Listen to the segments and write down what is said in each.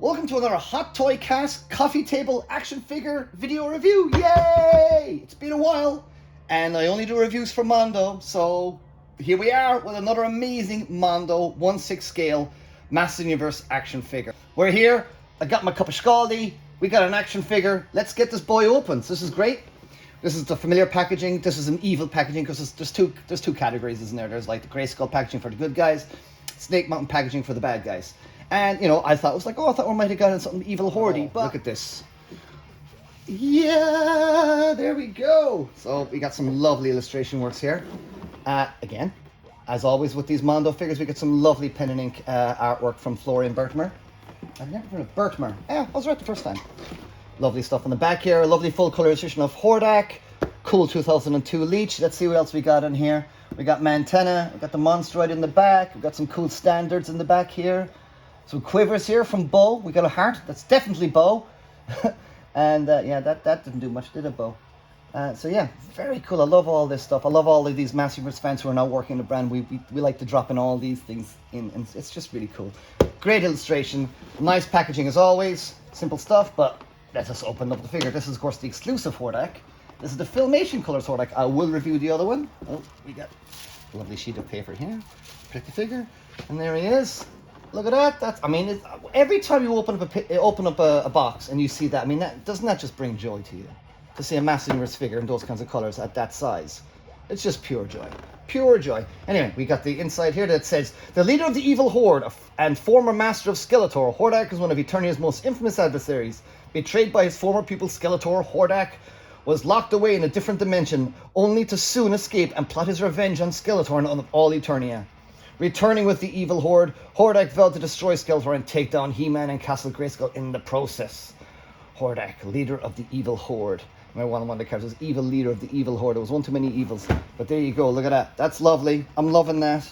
Welcome to another Hot Toy Cast coffee table action figure video review. Yay! It's been a while, and I only do reviews for Mondo, so here we are with another amazing Mondo 1/6 scale Master Universe action figure. We're here. I got my cup of Scaldi. We got an action figure. Let's get this boy open. So this is great. This is the familiar packaging. This is an evil packaging because there's two categories, isn't there? There's like the Grayskull packaging for the good guys, Snake Mountain packaging for the bad guys. And, you know, I thought it was like, I thought we might have gotten something evil hoardy, but look at this. Yeah, there we go. So we got some lovely illustration works here. Again, as always with these Mondo figures, we get some lovely pen and ink artwork from Florian Bertmer. I've never heard of Bertmer. Yeah, I was right the first time. Lovely stuff on the back here. A lovely full color illustration of Hordak. Cool 2002 Leech. Let's see what else we got in here. We got Mantena. We got the Monstroid in the back. We got some cool standards in the back here. Some quivers here from Bo. We got a heart. That's definitely Bo. And yeah, that didn't do much, did it, Bo? So yeah, very cool. I love all this stuff. I love all of these Master Universe fans who are now working in the brand. We like to drop in all these things in, and it's just really cool. Great illustration. Nice packaging as always. Simple stuff, but let us open up the figure. This is, of course, the exclusive Hordak. This is the Filmation Colors Hordak. I will review the other one. Oh, we got a lovely sheet of paper here. Protect the figure. And there he is. Look at that. I mean, every time you open up a box and you see that, I mean, doesn't that just bring joy to you? To see a Master Universe figure in those kinds of colors at that size. It's just pure joy. Pure joy. Anyway, we got the inside here that says, the leader of the evil horde and former master of Skeletor, Hordak is one of Eternia's most infamous adversaries. Betrayed by his former pupil Skeletor, Hordak was locked away in a different dimension, only to soon escape and plot his revenge on Skeletor and on all Eternia. Returning with the evil horde, Hordak vowed to destroy Skeletor and take down He-Man and Castle Grayskull in the process. Hordak, leader of the evil horde. One of the characters, evil leader of the evil horde. There was one too many evils. But there you go, look at that. That's lovely. I'm loving that.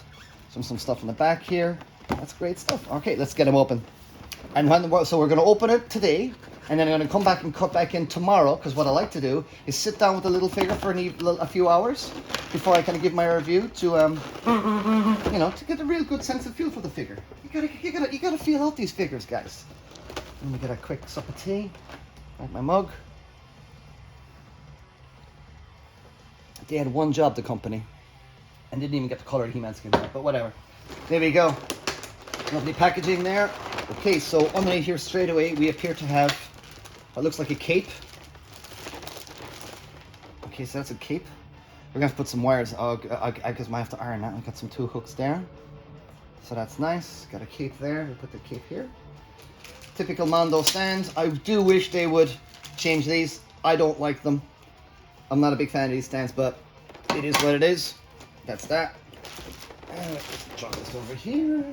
Some stuff in the back here. That's great stuff. Okay, let's get him open. And so we're going to open it today, and then I'm going to come back and cut back in tomorrow, because what I like to do is sit down with the little figure for a few hours before I kind of give my review to, you know, to get a real good sense of feel for the figure. You gotta feel out these figures, guys. Let me get a quick sup of tea. Like my mug. They had one job, the company, and didn't even get the color of He-Man skin, but whatever. There we go. Lovely packaging there. Okay, so underneath here straight away, we appear to have what looks like a cape. Okay, so that's a cape. We're going to have to put some wires. I guess I might have to iron that. I've got some 2 hooks there. So that's nice. Got a cape there. We'll put the cape here. Typical Mondo stands. I do wish they would change these. I don't like them. I'm not a big fan of these stands, but it is what it is. That's that. And let's drop this over here.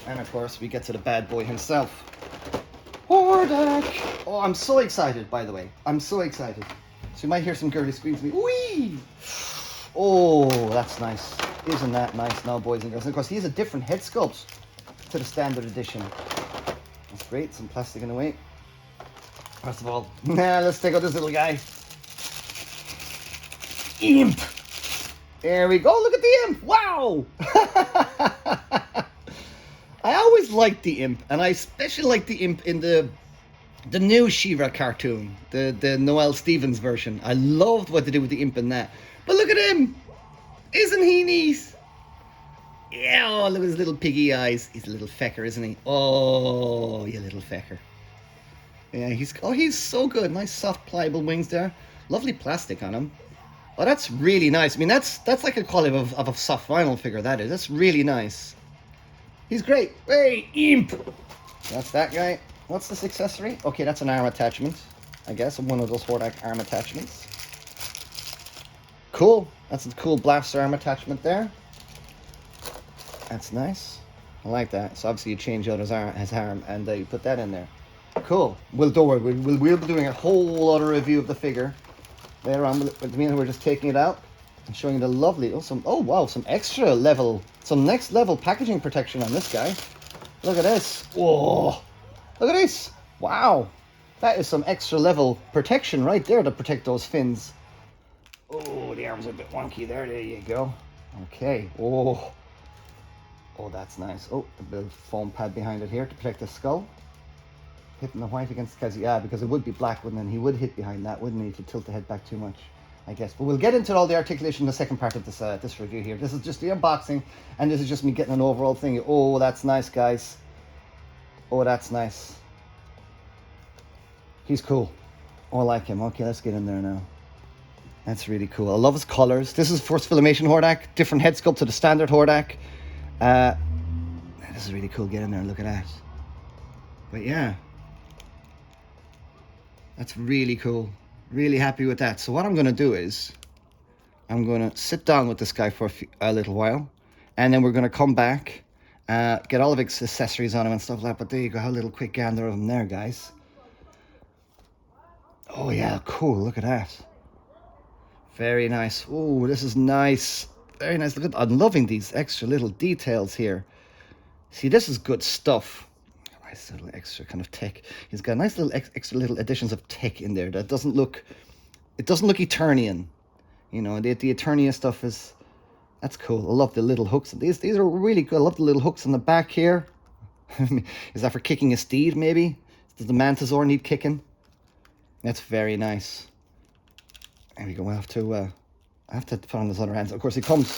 And of course, we get to the bad boy himself. Hordak! Oh, I'm so excited, by the way. I'm so excited. So you might hear some girly screams to me. Whee! Oh, that's nice. Isn't that nice now, boys and girls? And of course, he has a different head sculpt to the standard edition. That's great. Some plastic in the way. First of all, let's take out this little guy. Imp! There we go. Look at the imp. Wow! I always liked the imp, and I especially like the imp in the new She-Ra cartoon, the Noelle Stephens version. I loved what they did with the imp in that. But look at him! Isn't he neat? Yeah, oh, look at his little piggy eyes. He's a little fecker, isn't he? Oh, you little fecker. Yeah, he's so good. Nice soft pliable wings there. Lovely plastic on him. Oh, that's really nice. I mean, that's like a quality of a soft vinyl figure, that is. That's really nice. He's great. Hey, imp! That's that guy. What's this accessory? Okay, that's an arm attachment, I guess. One of those Hordak arm attachments. Cool. That's a cool blaster arm attachment there. That's nice. I like that. So obviously you change out his arm and you put that in there. Cool. We'll be doing a whole other review of the figure later on. But we're just taking it out and showing you the lovely, oh wow, some extra level, some next level packaging protection on this guy. Look at this. Whoa. Look at this. Wow. That is some extra level protection right there to protect those fins. Oh, the arms are a bit wonky there. There you go. Okay. Oh, that's nice. Oh, the little foam pad behind it here to protect the skull. Hitting the white against the Kazi. Yeah, because it would be black, wouldn't it? He would hit behind that, wouldn't he? To tilt the head back too much, I guess. But we'll get into all the articulation in the second part of this this review here. This is just the unboxing, and this is just me getting an overall thing. Oh, that's nice, guys. Oh, that's nice. He's cool. Oh, I like him. Okay, let's get in there now. That's really cool. I love his colors. This is first Filmation Hordak. Different head sculpt to the standard Hordak. This is really cool. Get in there and look at that. But yeah. That's really cool. Really happy with that. So what I'm going to do is I'm going to sit down with this guy for a little while. And then we're going to come back. Get all of his accessories on him and stuff like that. But there you go. Have a little quick gander of him there, guys. Oh yeah, cool. Look at that. Very nice. Oh, this is nice. Very nice. Look at, I'm loving these extra little details here. See, this is good stuff. Nice little extra kind of tech. He's got nice little extra little additions of tech in there. That doesn't look, it doesn't look Eternian. You know, the Eternia stuff is, that's cool. I love the little hooks. These are really good. I love the little hooks on the back here. Is that for kicking a steed, maybe? Does the Mantisaur need kicking? That's very nice. There we go. I have to put on his other hands. Of course, he comes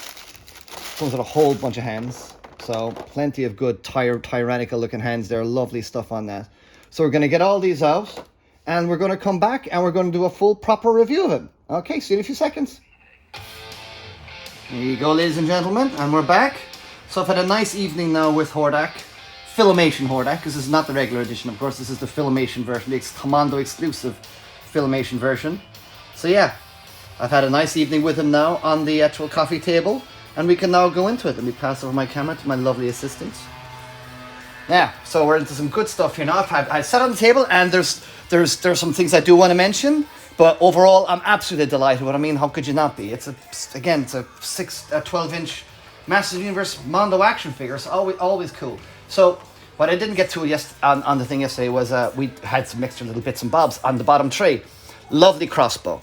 with a whole bunch of hands. So plenty of good tyrannical looking hands there. Lovely stuff on that. So we're going to get all these out, and we're going to come back and we're going to do a full proper review of him. Okay, see you in a few seconds. There you go, ladies and gentlemen, and we're back. So I've had a nice evening now with Hordak. Filmation Hordak, because this is not the regular edition, of course. This is the Filmation version, the Mondo exclusive Filmation version. So yeah, I've had a nice evening with him now on the actual coffee table, and we can now go into it. Let me pass over my camera to my lovely assistant. Yeah, so we're into some good stuff here now. I sat on the table, and there's some things I do want to mention, but overall, I'm absolutely delighted. What I mean, how could you not be? It's a 12-inch Masters of the Universe Mondo action figure, so always cool. So what I didn't get to on the thing yesterday was we had some extra little bits and bobs on the bottom tray. Lovely crossbow.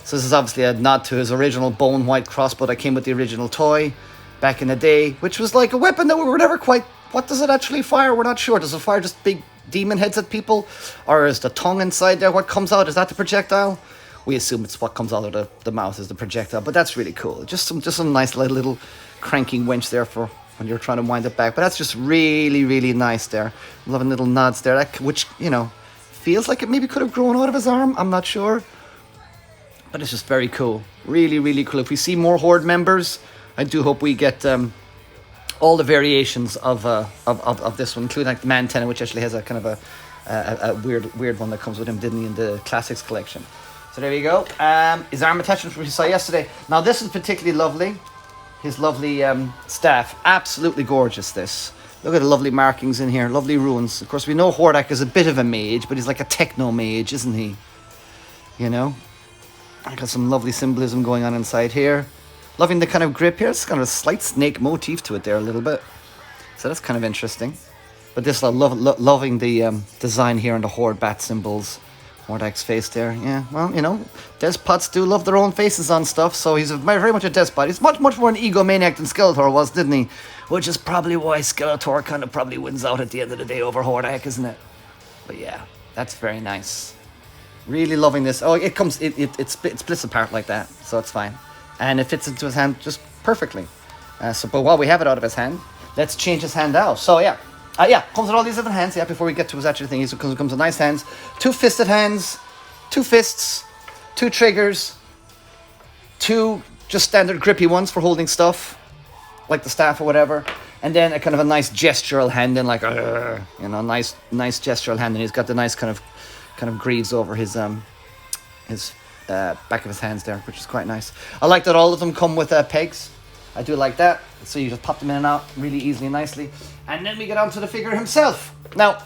So this is obviously a nod to his original bone white crossbow that came with the original toy back in the day, which was like a weapon that we were never quite, what does it actually fire? We're not sure. Does it fire just big demon heads at people? Or is the tongue inside there what comes out? Is that the projectile? We assume it's what comes out of the mouth is the projectile, but that's really cool. Just some nice little cranking winch there for when you're trying to wind it back. But that's just really, really nice there. Loving little nods there, which, you know, feels like it maybe could have grown out of his arm. I'm not sure. But it's just very cool. Really, really cool. If we see more Horde members, I do hope we get all the variations of this one, including like the Mantenna, which actually has a kind of a weird one that comes with him, didn't he, in the Classics collection. So there you go. His arm attachment, which we saw yesterday. Now this is particularly lovely. His lovely staff. Absolutely gorgeous, this. Look at the lovely markings in here. Lovely runes. Of course, we know Hordak is a bit of a mage, but he's like a techno mage, isn't he? You know? I got some lovely symbolism going on inside here. Loving the kind of grip here. It's kind of a slight snake motif to it there a little bit. So that's kind of interesting. But this, loving the design here on the Horde bat symbols. Hordak's face there, yeah. Well, you know, despots do love their own faces on stuff, so he's very much a despot. He's much more an egomaniac than Skeletor was, didn't he? Which is probably why Skeletor kind of probably wins out at the end of the day over Hordak, isn't it? But yeah, that's very nice. Really loving this. Oh, it splits apart like that, so it's fine. And it fits into his hand just perfectly. But while we have it out of his hand, let's change his hand out. So yeah. Comes with all these different hands. Yeah, before we get to his actual thing, it comes with nice hands. 2 fisted hands, 2 fists, 2 triggers, 2 just standard grippy ones for holding stuff, like the staff or whatever, and then a kind of a nice gestural hand, and like you know, nice gestural hand, and he's got the nice kind of greaves over his back of his hands there, which is quite nice. I like that all of them come with pegs. I do like that. So you just pop them in and out really easily and nicely. And then we get on to the figure himself. Now,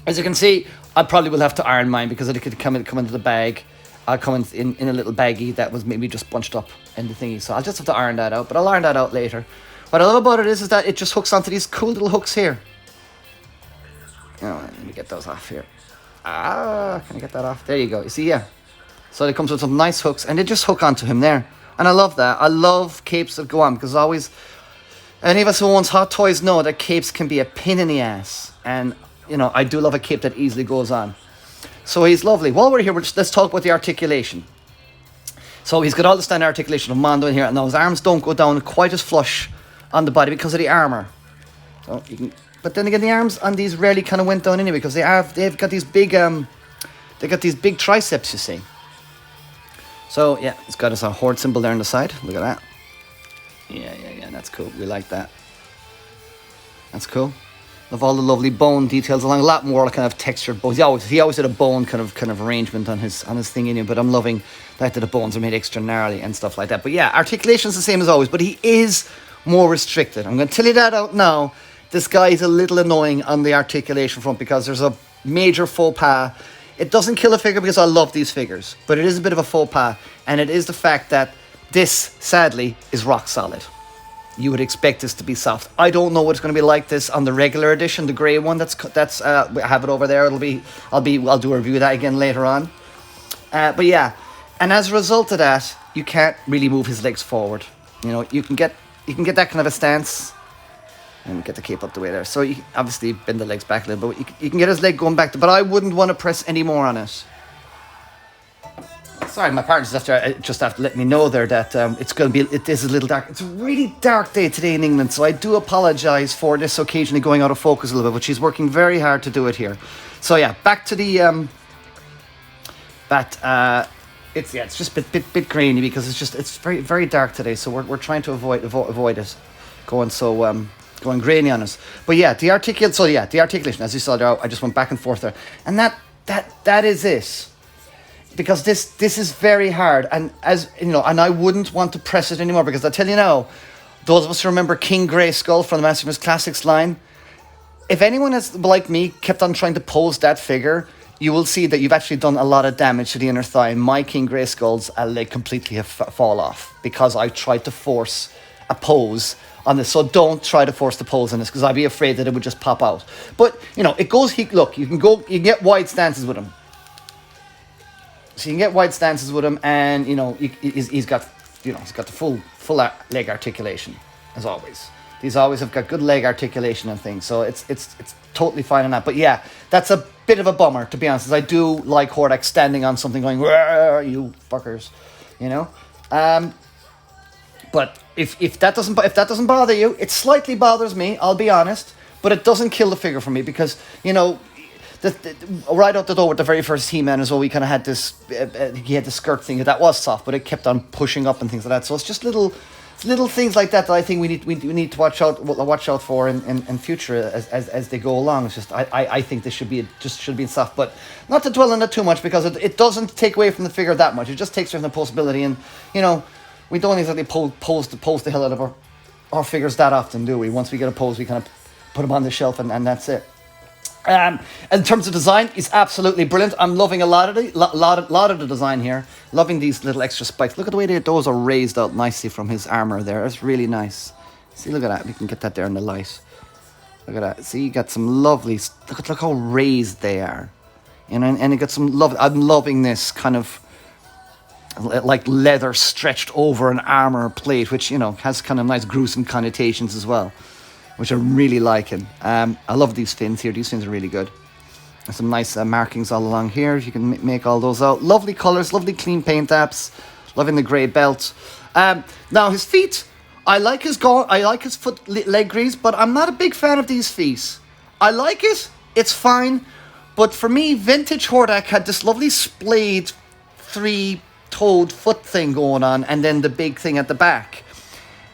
as you can see, I probably will have to iron mine because it could come into the bag. I'll come in a little baggie that was maybe just bunched up in the thingy. So I'll just have to iron that out, but I'll iron that out later. What I love about it is that it just hooks onto these cool little hooks here. Oh, let me get those off here. Can I get that off? There you go. You see, yeah. So it comes with some nice hooks, and they just hook onto him there. And I love that. I love capes that go on, because always, any of us who owns Hot Toys know that capes can be a pain in the ass. And you know, I do love a cape that easily goes on. So he's lovely. While we're here, let's talk about the articulation. So he's got all the standard articulation of Mondo in here, and now his arms don't go down quite as flush on the body because of the armor. So you can, but then again, the arms on these rarely kind of went down anyway because they've got these big triceps, you see. So yeah, it's got us a horde symbol there on the side. Look at that. Yeah, that's cool. We like that. That's cool. Of all the lovely bone details along, a lot more kind of textured bones. He always had a bone kind of arrangement on his thing in him, but I'm loving that the bones are made extra gnarly and stuff like that. But yeah, articulation's the same as always, but he is more restricted. I'm going to tell you that out now. This guy is a little annoying on the articulation front because there's a major faux pas. It doesn't kill a figure because I love these figures, but it is a bit of a faux pas, and it is the fact that this, sadly, is rock solid. You would expect this to be soft. I don't know what it's going to be like this on the regular edition, the grey one. That's I have it over there. I'll do a review of that again later on. But yeah, and as a result of that, you can't really move his legs forward. You know, you can get that kind of a stance. Let me get the cape up the way there. So you obviously bend the legs back a little bit. You can get his leg going back, but I wouldn't want to press any more on it. Sorry, my partner's just after letting me know there that it is a little dark. It's a really dark day today in England, so I do apologise for this occasionally going out of focus a little bit, but she's working very hard to do it here. So yeah, back to the it's just a bit grainy because it's very very dark today, so we're trying to avoid it going grainy on us. But yeah, the articulation, as you saw there, I just went back and forth there, and that is it. Because this is very hard, and as you know, and I wouldn't want to press it anymore because I tell you now, those of us who remember King Grayskull from the Masterpiece Classics line, if anyone has, like me, kept on trying to pose that figure, you will see that you've actually done a lot of damage to the inner thigh. And my King Grayskulls leg completely have fall off because I tried to force a pose on this. So don't try to force the pose on this because I'd be afraid that it would just pop out. But you know, it goes. Look, you can get wide stances with him. So you can get wide stances with him, and you know he's got the full leg articulation as always. These always have got good leg articulation and things, so it's totally fine on that. But yeah, that's a bit of a bummer, to be honest. Because I do like Hordak standing on something, going "You fuckers," you know. But if that doesn't bother you, it slightly bothers me. I'll be honest, but it doesn't kill the figure for me because you know. Right out the door with the very first He-Man as well, we kind of had this, he had the skirt thing that was soft, but it kept on pushing up and things like that. So it's just little things like that I think we need to watch out for in future as they go along. It's just I think this should be soft, but not to dwell on it too much because it doesn't take away from the figure that much. It just takes away from the posability, and you know we don't exactly pose the hell out of our figures that often, do we? Once we get a pose, we kind of put them on the shelf and that's it. In terms of design, it's absolutely brilliant. I'm loving a lot of the design here. Loving these little extra spikes. Look at the way those are raised out nicely from his armor there. It's really nice. See, look at that. We can get that there in the light. Look at that. See, you got some lovely. Look how raised they are. You know, and you got some love. I'm loving this kind of like leather stretched over an armor plate, which you know has kind of nice gruesome connotations as well, which I'm really liking. I love these fins here. These fins are really good. There's some nice markings all along here. You can make all those out. Lovely colours, lovely clean paint apps. Loving the grey belt. Now his feet, I like his foot leg grease, but I'm not a big fan of these feet. I like it. It's fine. But for me, vintage Hordak had this lovely splayed three-toed foot thing going on, and then the big thing at the back.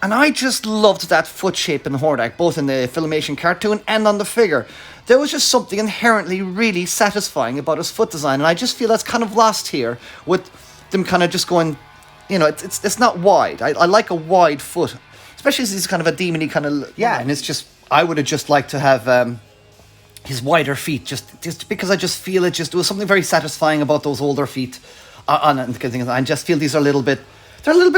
And I just loved that foot shape in Hordak, both in the Filmation cartoon and on the figure. There was just something inherently really satisfying about his foot design, and I just feel that's kind of lost here with them kind of just going, you know, it's not wide. I like a wide foot, especially as he's kind of a demony kind of, yeah, and it's just, I would have just liked to have his wider feet, just because I just feel there was something very satisfying about those older feet on it, and I just feel these are a little bit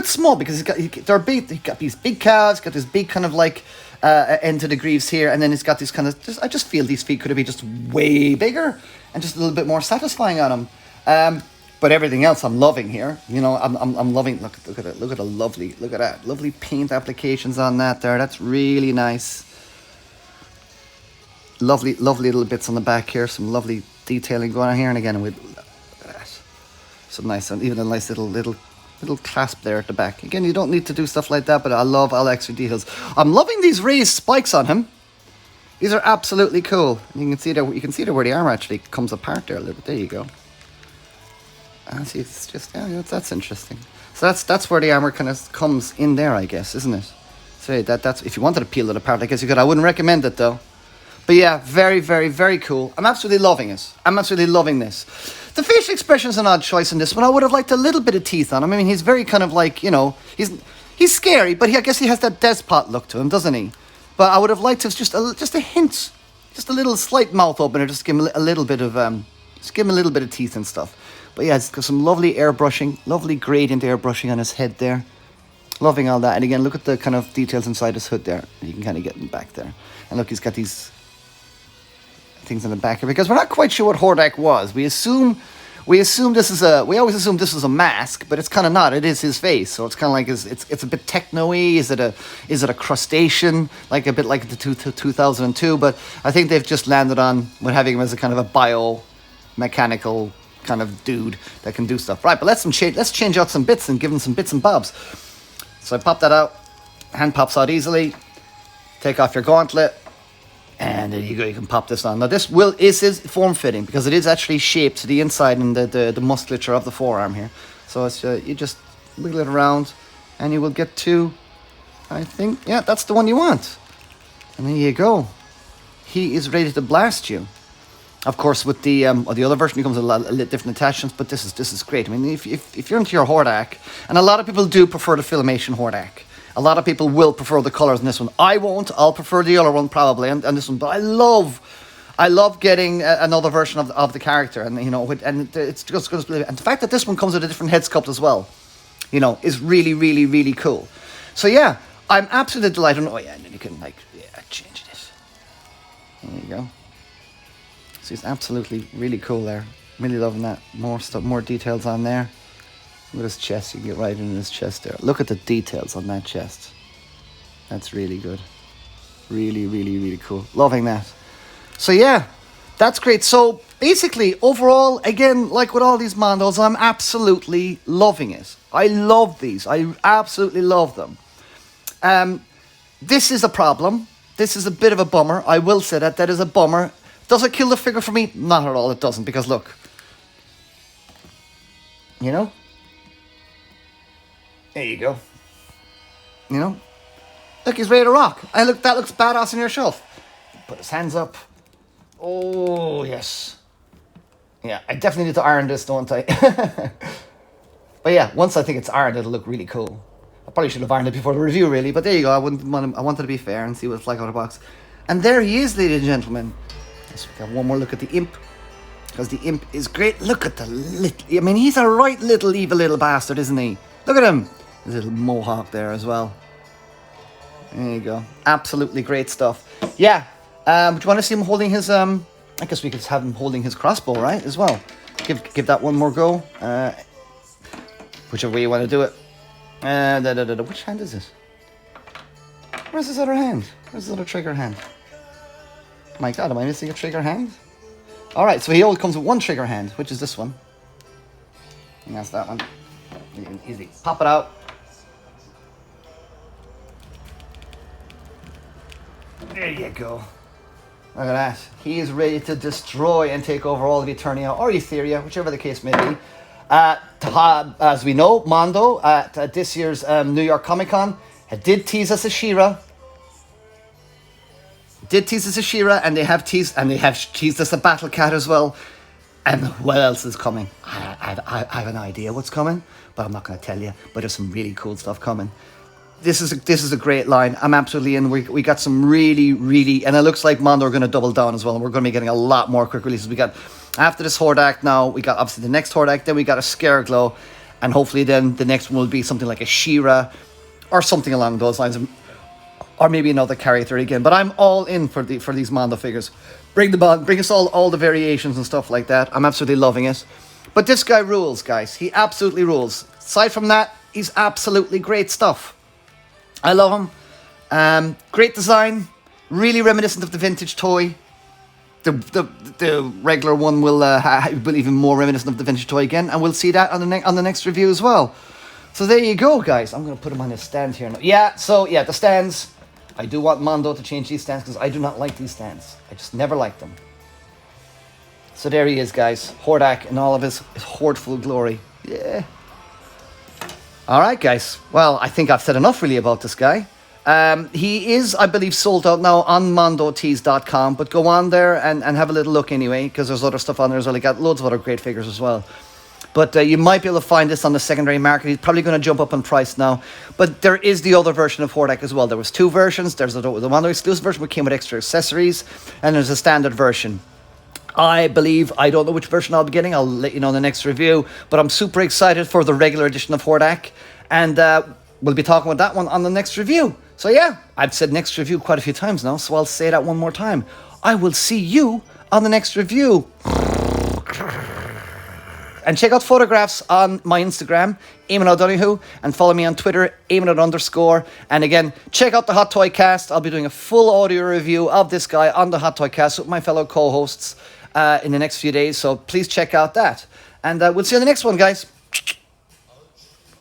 small because they're big. He's got these big calves, got this big kind of like end to the greaves here, and then he's got this kind of. I just feel these feet could have been just way bigger and just a little bit more satisfying on them. But everything else I'm loving here. You know, I'm loving. Look at it. Look at that lovely paint applications on that there. That's really nice. Lovely little bits on the back here. Some lovely detailing going on here. And again, with some nice, and even a nice little clasp there at the back. Again, you don't need to do stuff like that, but I love all the extra details. I'm loving these raised spikes on him. These are absolutely cool. And you can see there. You can see there where the armor actually comes apart there a little bit. There you go. And see, it's just that's interesting. So that's where the armor kind of comes in there, I guess, isn't it? So that's if you wanted to peel it apart, I guess you could. I wouldn't recommend it though. But yeah, very, very, very cool. I'm absolutely loving it. I'm absolutely loving this. The facial expression is an odd choice in this one. I would have liked a little bit of teeth on him. I mean, he's very kind of like, you know, he's scary, but I guess he has that despot look to him, doesn't he? But I would have liked to just a hint, just a little slight mouth opener, just give him a little bit of teeth and stuff. But yeah, it's got some lovely airbrushing, lovely gradient airbrushing on his head there. Loving all that. And again, look at the kind of details inside his hood there. You can kind of get them back there. And look, he's got these things in the back here, because we're not quite sure what Hordak was. We always assume this is a mask, but it's kind of not. It is his face, so it's kind of like it's a bit techno-y. Is it a crustacean, like a bit like the 2002? But I think they've just landed on with having him as a kind of a biomechanical kind of dude that can do stuff. Right, but let's change out some bits and give him some bits and bobs. So I pop that out. Hand pops out easily. Take off your gauntlet. And there you go, you can pop this on. Now this is form-fitting, because it is actually shaped to the inside and the musculature of the forearm here. So it's you just wiggle it around and you will get to, I think, yeah, that's the one you want. And there you go. He is ready to blast you. Of course, with the other version, it comes with a lot different attachments, but this is great. I mean, if you're into your Hordak, and a lot of people do prefer the Filmation Hordak. A lot of people will prefer the colours in this one. I won't. I'll prefer the other one probably, and this one. But I love getting another version of the character, and you know, it's just going to. And the fact that this one comes with a different head sculpt as well, you know, is really, really, really cool. So yeah, I'm absolutely delighted. Oh yeah, and then you can change this. There you go. So it's absolutely really cool there. Really loving that. More stuff, more details on there. Look at his chest, you can get right into his chest there. Look at the details on that chest. That's really good. Really, really, really cool. Loving that. So yeah, that's great. So basically, overall, again, like with all these Mondos, I'm absolutely loving it. I love these. I absolutely love them. This is a problem. This is a bit of a bummer. I will say that. That is a bummer. Does it kill the figure for me? Not at all, it doesn't. Because look. You know? There you go. You know? Look, he's ready to rock. That looks badass on your shelf. Put his hands up. Oh, yes. Yeah, I definitely need to iron this, don't I? But yeah, once I think it's ironed, it'll look really cool. I probably should have ironed it before the review, really. But there you go. I wanted to be fair and see what it's like out of the box. And there he is, ladies and gentlemen. Let's have one more look at the imp. Because the imp is great. Look at the little... I mean, he's a right little evil little bastard, isn't he? Look at him. His little mohawk there as well. There you go. Absolutely great stuff. Yeah. Do you want to see him holding his... I guess we could have him holding his crossbow, right? As well. Give that one more go. Whichever way you want to do it. Which hand is this? Where's his other hand? Where's his other trigger hand? My God, am I missing a trigger hand? Alright, so he only comes with one trigger hand, which is this one. And that's that one. You can easily pop it out. There you go. Look at that. He is ready to destroy and take over all of Eternia or Etheria, whichever the case may be. As we know, Mondo at this year's New York Comic Con did tease us a She-Ra. And they have teased us a Battle Cat as well. And what else is coming? I have an idea what's coming, but I'm not going to tell you. But there's some really cool stuff coming. This is a great line. I'm absolutely in. We got some really, really, and it looks like Mondo are going to double down as well. And we're going to be getting a lot more quick releases. We got after this Hordak now. We got obviously the next Hordak. Then we got a Scareglow, and hopefully then the next one will be something like a She-Ra or something along those lines, or maybe another character again. But I'm all in for these Mondo figures. Bring us all the variations and stuff like that. I'm absolutely loving it. But this guy rules, guys. He absolutely rules. Aside from that, he's absolutely great stuff. I love him. Great design. Really reminiscent of the vintage toy. the regular one will be even more reminiscent of the vintage toy again, and we'll see that on the next review as well. So there you go, guys. I'm going to put them on his stand here now. Yeah, so yeah, the stands. I do want Mondo to change these stands because I do not like these stands. I just never liked them. So there he is, guys. Hordak in all of his hordeful glory. Yeah. All right, guys. Well, I think I've said enough really about this guy. He is, I believe, sold out now on mondotees.com, but go on there and have a little look anyway, because there's other stuff on there as well. He got loads of other great figures as well. But you might be able to find this on the secondary market. He's probably going to jump up in price now. But there is the other version of Hordak as well. There was two versions. There's the Mondo exclusive version, which came with extra accessories, and there's a standard version. I believe, I don't know which version I'll be getting. I'll let you know in the next review. But I'm super excited for the regular edition of Hordak. And we'll be talking about that one on the next review. So yeah, I've said next review quite a few times now, so I'll say that one more time. I will see you on the next review. And check out photographs on my Instagram, Eamon O'Donoghue, and follow me on Twitter, Eamon_. And again, check out the Hot Toy Cast. I'll be doing a full audio review of this guy on the Hot Toy Cast with my fellow co-hosts in the next few days. So please check out that. And we'll see you on the next one, guys.